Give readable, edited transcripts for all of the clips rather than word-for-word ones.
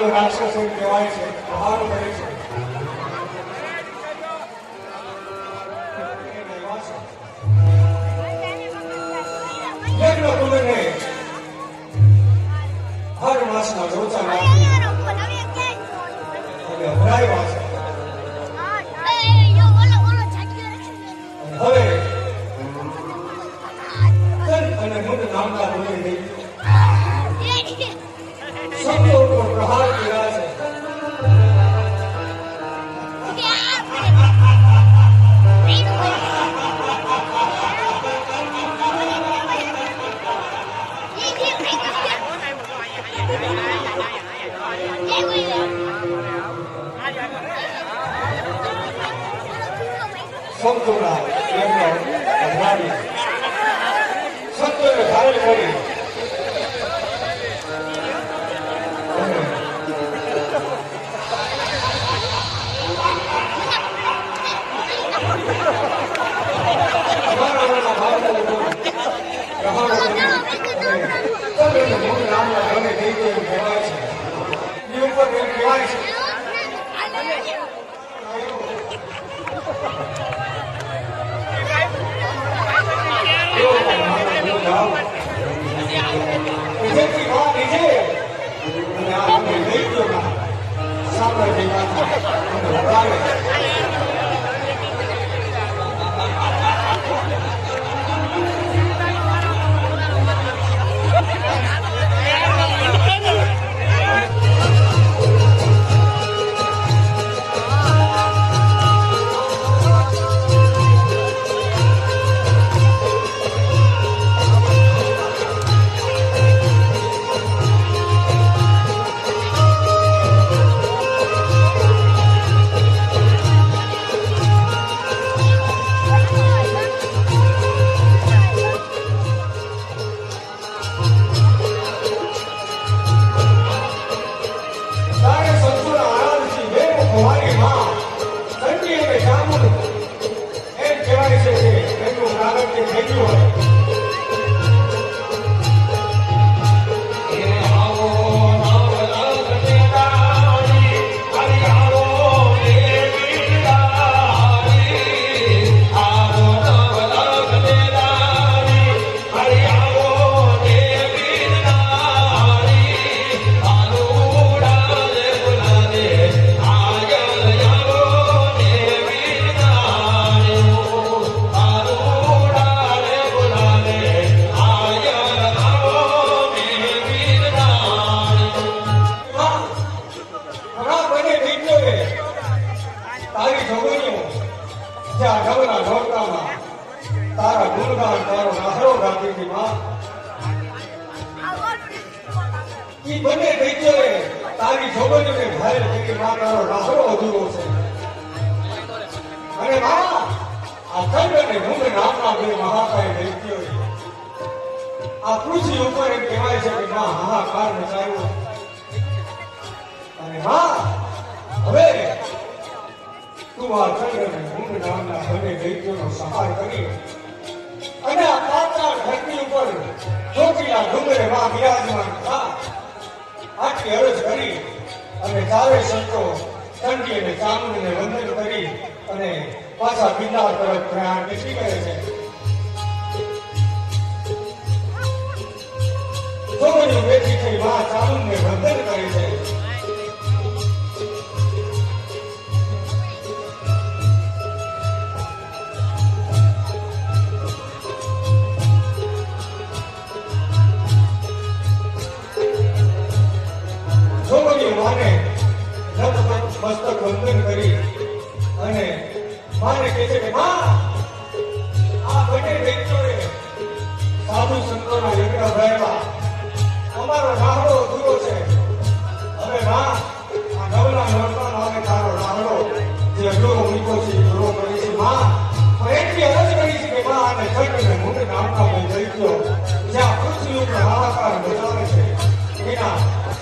રાક્ષસ એમ કહેવાય છે, પ્રહાર કરે છે. હર માસના રોચા નાખી અને હરાવ્યા છે. હવે તન અને મુંડ નામના બોલે નહીં શબ્દો ઉપર પ્રહાર કર્યા છે. સંતોના એમને અપરાધી સંતોને ધારણ કરી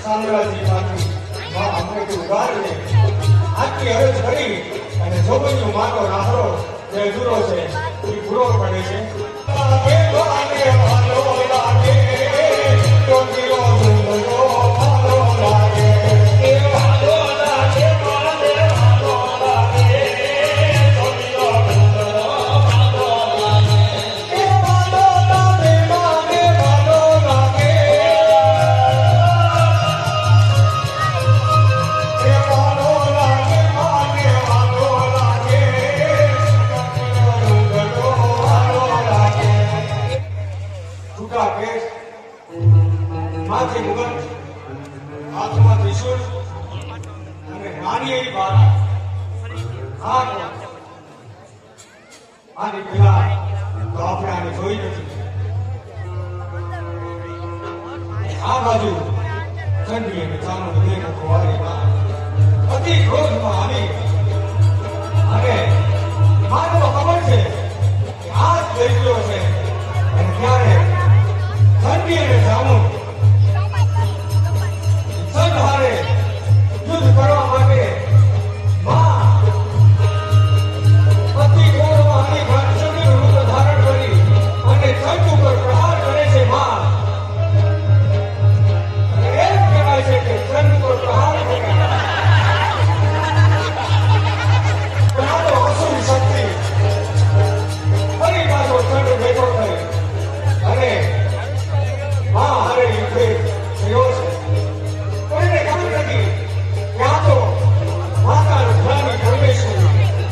સામ્રાજ્યમાંથી અમને ઉગાર લે આટલી અરજ કરી અને જોગણીઓ માનો રાહરો જે અધૂરો છે એ પૂરો પડે છે માથે મુગટ હાથમાં ત્રિશુળ અને નાની એવી બાળા આની પેલા તો આપણે આને જોઈ નથી આ બાજુ ઠંડી અને ચાનો દેહ ખોવારી અતિ ક્રોધમાં આવી અને માનવ ખબર છે કે આ જ લઈ ગયો છે અને ત્યારે ઠંડી અને ચાનો સંહારે યુદ્ધ કરવા માટે માં પતિ ક્રોધમાં આવી ઘનશ્યામનું રૂપ ધારણ કરી અને છંદ ઉપર પ્રહાર કરે છે માં અને એમ કહેવાય છે કે છંદ ઉપર પ્રહાર કરે અસુર શક્તિ ફરી પાછો છંદ ભેગો થઈ અને માં હારે યુદ્ધે થયો છે કોઈને ખબર નથી ત્યાં તો માતાનું ધ્યાન પરમેશ્વર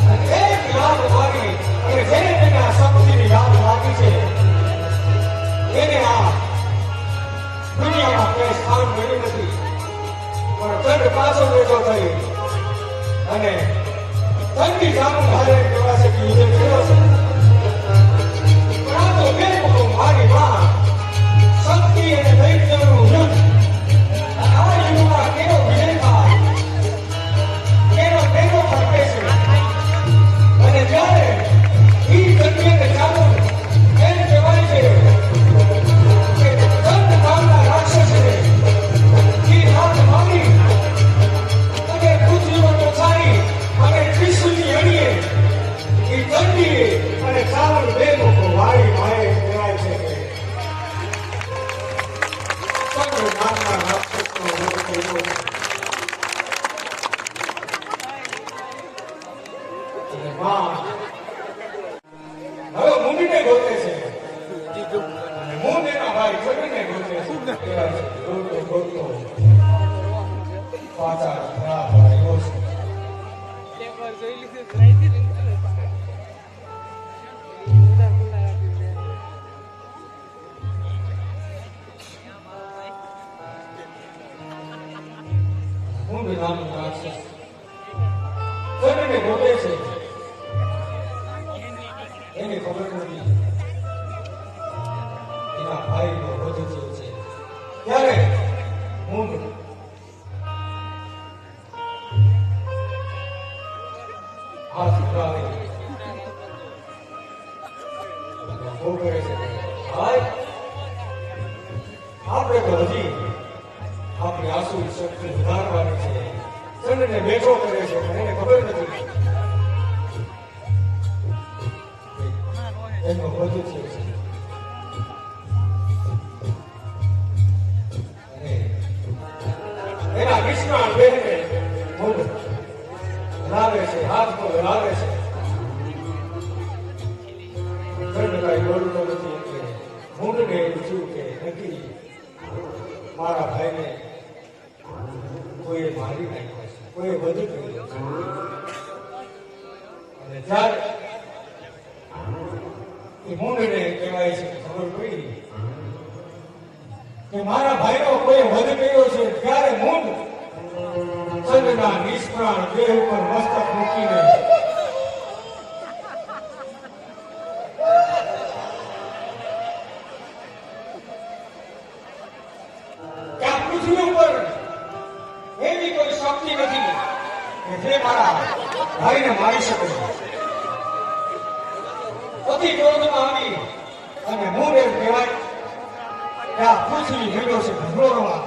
અને એક યાદ મારી અને જેને તેને આ શક્તિની યાદ લાગી છે એને આ દુનિયામાં કોઈ સ્થાન મળ્યું નથી પણ ચંડ પાછો બેઠો થઈ અને ઠંડી જામુન હારે કહેવાશે કે યુદ્ધ થયો છે પણ આ તો બે મારી માં શક્તિ અને દૈત્યનું યુદ્ધ આ યુગમાં કેવો વિજય થાય કેવો તેનો ફરકે છે અને જ્યારે ઈ જગ્યાએ ચાલો એમ કહેવાય છે કે દંડ નામના રાક્ષસને ઈ હાથ માંગી અને પૃથ્વી પર પહોંચાડી અને ત્રિશુલની અડીએ ઈ દંડીએ અને ચાવલ બે લોકો વાળી માએ કહેવાય છે કે ચંદ્ર નામના રાક્ષસનો વધ કર્યો અને માં હવે મુંડીને ગોતે છે અને મુંડ એના ભાઈ છોડીને ગોતે છે કહેવાય છે ગોતો ગોતો પાછા ખરાબ આવ્યો છે મુંડ નામનું રાક્ષસ છોડીને ગોતે છે એને ખબર નથી એના ભાઈનો વધ થયો છે ત્યારે મુંડ હાથ ઉઠાવે બહુ કરે છે ભાઈ આપણે તો હજી આપણી આંસુ શક્તિ વધારવાની છે ચંદ્રને બેઠો કરે છે પણ એને ખબર નથી એનો વધુ થયો છે અને એના નિષ્ણાણ બહેને મુંડ હલાવે છે હાથ પર હલાવે છે ચંદ્ર કાંઈ બોલતો નથી એટલે મુંડને એવું થયું કે નક્કી મારા ભાઈને કોઈએ મારી નાખ્યો છે કોઈએ વધુ કર્યો છે અને જ્યારે એ મુંડને કહેવાય છે કે ખબર પડી કે મારા ભાઈનો કોઈ વધ કર્યો છે ત્યારે મુંડ ચંદ્રના નિષ્પ્રાણ દેહ ઉપર મસ્તક મૂકીને ત્યાં પૃથ્વી ઉપર એવી કોઈ શક્તિ નથી કે જે મારા ભાઈને મારી શકે અતિ ક્રોધમાં આવી અને મુંડ એમ કહેવાય કે આ પૃથ્વી ભેગો છે ભગોળવા